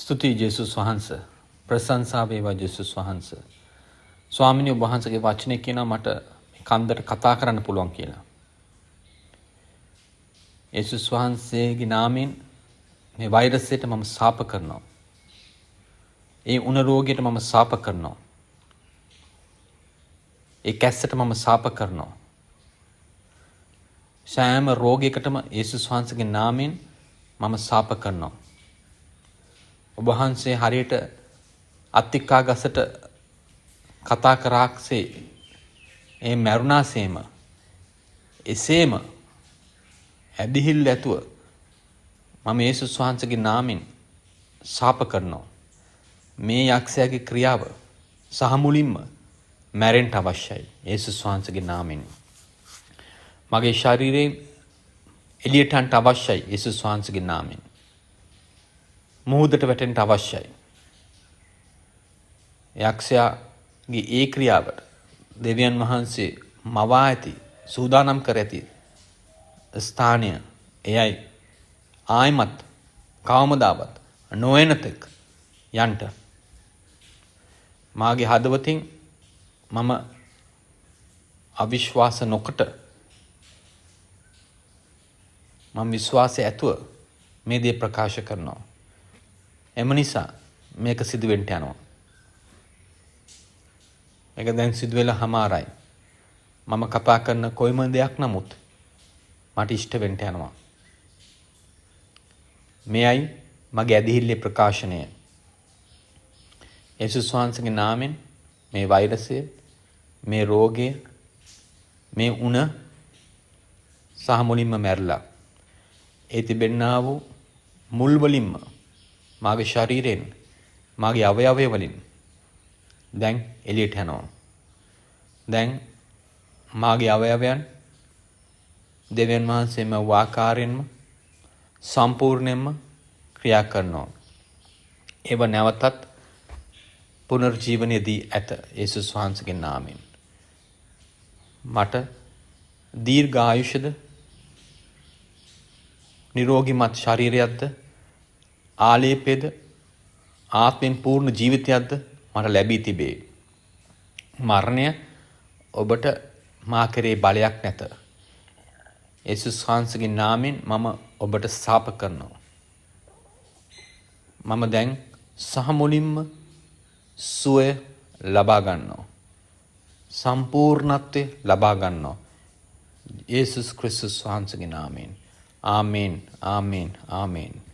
ස්තුතියි ජේසුස් වහන්සේ. ප්‍රශංසා වේවා ජේසුස් වහන්සේ. ස්වාමිනී ඔබ වහන්සේගේ වචනේ කියනවා මට කන්දට කතා කරන්න පුළුවන් කියලා. යේසුස් වහන්සේගේ නාමයෙන් මේ වෛරසයට මම සාප කරනවා. ඒ උණ රෝගයට මම සාප කරනවා. ඒ කැස්සට මම සාප කරනවා. සෑම රෝගයකටම යේසුස් වහන්සේගේ නාමයෙන් මම සාප කරනවා. ඔබ වහන්සේ හරියට අත්තිකා ගසට කතා කරාක්සේ ඒ මරුණාසේම එසේම ඇදිහිල්ල ඇතුව මම යේසුස් වහන්සේගේ නාමයෙන් සාප කරනවා. මේ යක්ෂයාගේ ක්‍රියාව සහ මුලින්ම මැරෙන්න අවශ්‍යයි යේසුස් වහන්සේගේ නාමයෙන්. මගේ ශරීරයෙන් එළියට යන්න අවශ්‍යයි යේසුස් වහන්සේගේ නාමයෙන්. මුහුදට වැටෙන්න අවශ්‍යයි. යක්ෂයාගේ ඒ ක්‍රියාවට දෙවියන් වහන්සේ මවා ඇති සූදානම් කර ඇති ස්ථානය එයයි ආයිමත් කවමදාවත් නොයනතෙක් යන්ට මාගේ හදවතින් මම අවිශ්වාස නොකොට මම විශ්වාසය ඇතුව මේ දේ ප්‍රකාශ කරනවා. එම නිසා මේක සිදුවෙන්න යනවා. මේක දැන් සිදුවෙලා හමාරයි. මම කතා කරන කොයිම දෙයක් නමුත් මට ඉෂ්ට වෙන්න යනවා. මෙයයි මගේ ඇදහිල්ලේ ප්‍රකාශනය. යේසුස් වහන්සේගේ නාමයෙන් මේ වෛරසය, මේ රෝගය, මේ උණ සහ මුලින්ම මැරලා ඒ තිබෙන්නා වූ මුල් වලින්ම මාගේ ශරීරයෙන් මාගේ අවයවය වලින් දැන් එළියට යනවා. දැන් මාගේ අවයවයන් දෙවියන් වහන්සේම වාකාරයෙන්ම සම්පූර්ණයෙන්ම ක්‍රියා කරනවා. ඒව නැවතත් පුනර්ජීවනයේදී ඇත යේසුස් වහන්සේගේ නාමයෙන්. මට දීර්ඝ ආයුෂද නිරෝගීමත් ශරීරයක්ද ආලේපයද ආත්මෙන් පූර්ණ ජීවිතයක්ද මට ලැබී තිබේ. මරණය ඔබට මා කෙරේ බලයක් නැත. යේසුස් වහන්සේගේ නාමයෙන් මම ඔබට සාප කරනවා. මම දැන් සහ මුලින්ම සුවය ලබා ගන්නවා. සම්පූර්ණත්වය ලබා ගන්නවා. යේසුස් ක්‍රිස්තුස් වහන්සේගේ නාමයෙන්. ආමේන් ආමේන් ආමේන්.